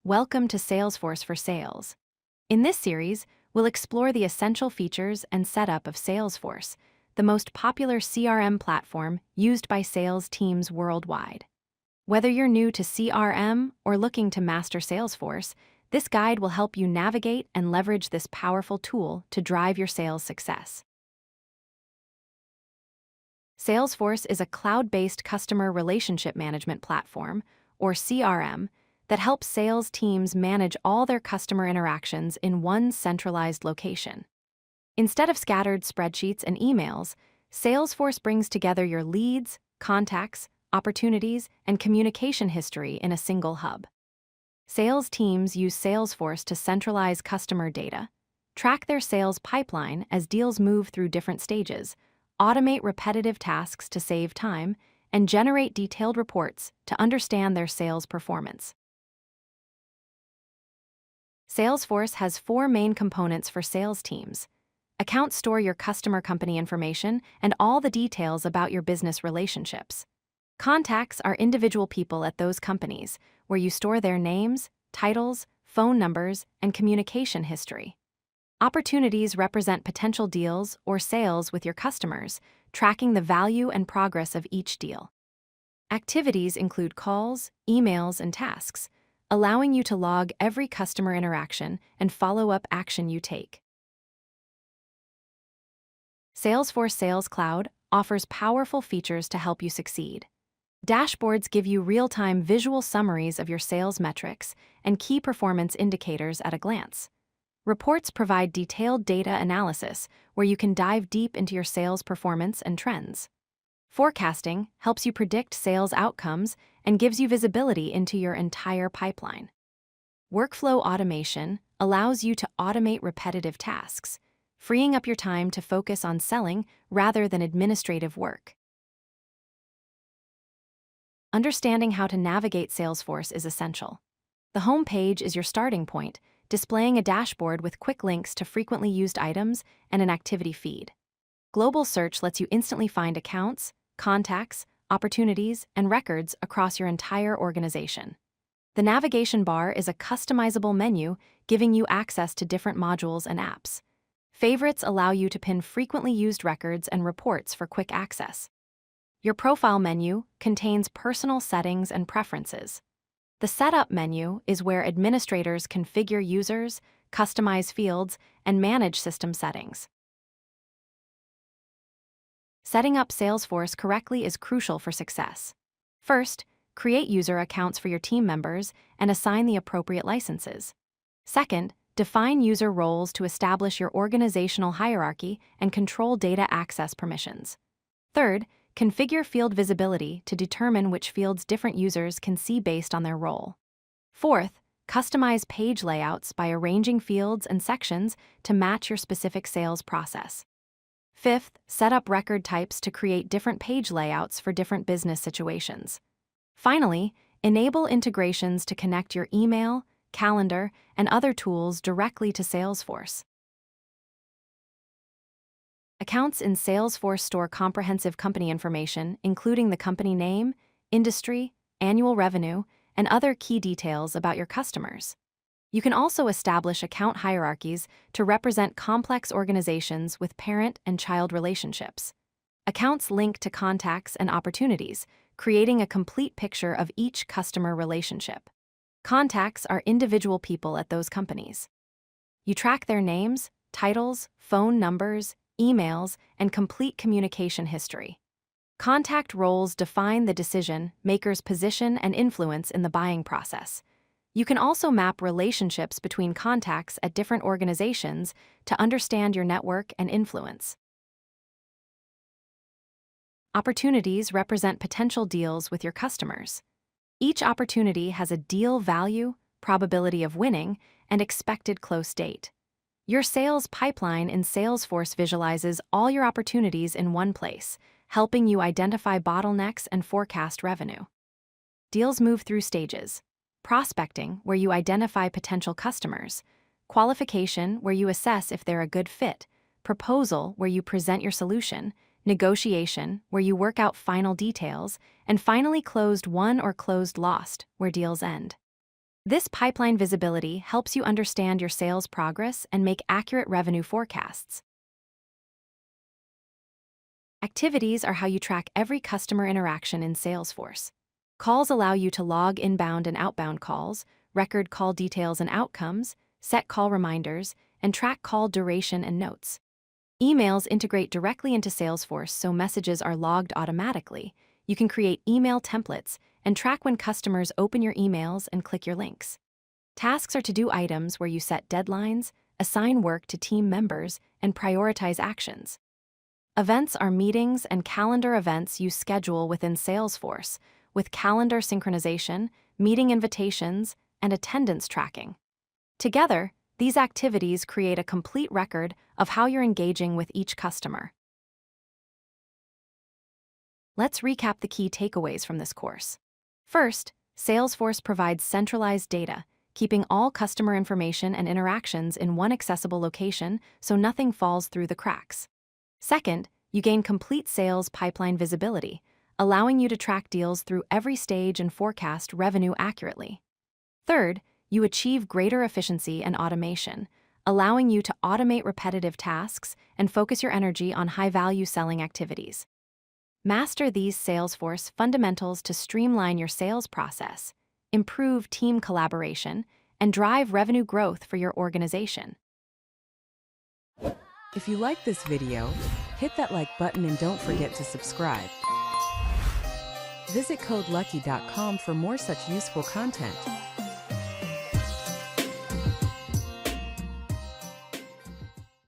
Welcome to Salesforce for Sales. In this series, we'll explore the essential features and setup of Salesforce, the most popular CRM platform used by sales teams worldwide. Whether you're new to CRM or looking to master Salesforce, this guide will help you navigate and leverage this powerful tool to drive your sales success. Salesforce is a cloud-based customer relationship management platform, or CRM, that helps sales teams manage all their customer interactions in one centralized location. Instead of scattered spreadsheets and emails, Salesforce brings together your leads, contacts, opportunities, and communication history in a single hub. Sales teams use Salesforce to centralize customer data, track their sales pipeline as deals move through different stages, automate repetitive tasks to save time, and generate detailed reports to understand their sales performance. Salesforce has four main components for sales teams. Accounts store your customer company information and all the details about your business relationships. Contacts are individual people at those companies, where you store their names, titles, phone numbers, and communication history. Opportunities represent potential deals or sales with your customers, tracking the value and progress of each deal. Activities include calls, emails, and tasks, allowing you to log every customer interaction and follow up action you take. Salesforce Sales Cloud offers powerful features to help you succeed. Dashboards give you real-time visual summaries of your sales metrics and key performance indicators at a glance. Reports provide detailed data analysis where you can dive deep into your sales performance and trends. Forecasting helps you predict sales outcomes and gives you visibility into your entire pipeline. Workflow automation allows you to automate repetitive tasks, freeing up your time to focus on selling rather than administrative work. Understanding how to navigate Salesforce is essential. The home page is your starting point, displaying a dashboard with quick links to frequently used items and an activity feed. Global Search lets you instantly find accounts, contacts, opportunities, and records across your entire organization. The navigation bar is a customizable menu giving you access to different modules and apps. Favorites allow you to pin frequently used records and reports for quick access. Your profile menu contains personal settings and preferences. The Setup menu is where administrators configure users, customize fields, and manage system settings. Setting up Salesforce correctly is crucial for success. First, create user accounts for your team members and assign the appropriate licenses. Second, define user roles to establish your organizational hierarchy and control data access permissions. Third, configure field visibility to determine which fields different users can see based on their role. Fourth, customize page layouts by arranging fields and sections to match your specific sales process. Fifth, set up record types to create different page layouts for different business situations. Finally, enable integrations to connect your email, calendar, and other tools directly to Salesforce. Accounts in Salesforce store comprehensive company information, including the company name, industry, annual revenue, and other key details about your customers. You can also establish account hierarchies to represent complex organizations with parent and child relationships. Accounts link to contacts and opportunities, creating a complete picture of each customer relationship. Contacts are individual people at those companies. You track their names, titles, phone numbers, emails, and complete communication history. Contact roles define the decision maker's position and influence in the buying process. You can also map relationships between contacts at different organizations to understand your network and influence. Opportunities represent potential deals with your customers. Each opportunity has a deal value, probability of winning, and expected close date. Your sales pipeline in Salesforce visualizes all your opportunities in one place, helping you identify bottlenecks and forecast revenue. Deals move through stages. Prospecting, where you identify potential customers. Qualification, where you assess if they're a good fit. Proposal, where you present your solution. Negotiation, where you work out final details. And finally, closed won or closed lost, where deals end. This pipeline visibility helps you understand your sales progress and make accurate revenue forecasts. Activities are how you track every customer interaction in Salesforce. Calls allow you to log inbound and outbound calls, record call details and outcomes, set call reminders, and track call duration and notes. Emails integrate directly into Salesforce so messages are logged automatically. You can create email templates and track when customers open your emails and click your links. Tasks are to-do items where you set deadlines, assign work to team members, and prioritize actions. Events are meetings and calendar events you schedule within Salesforce, with calendar synchronization, meeting invitations, and attendance tracking. Together, these activities create a complete record of how you're engaging with each customer. Let's recap the key takeaways from this course. First, Salesforce provides centralized data, keeping all customer information and interactions in one accessible location so nothing falls through the cracks. Second, you gain complete sales pipeline visibility, allowing you to track deals through every stage and forecast revenue accurately. Third, you achieve greater efficiency and automation, allowing you to automate repetitive tasks and focus your energy on high-value selling activities. Master these Salesforce fundamentals to streamline your sales process, improve team collaboration, and drive revenue growth for your organization. If you like this video, hit that like button and don't forget to subscribe. Visit codelucky.com for more such useful content.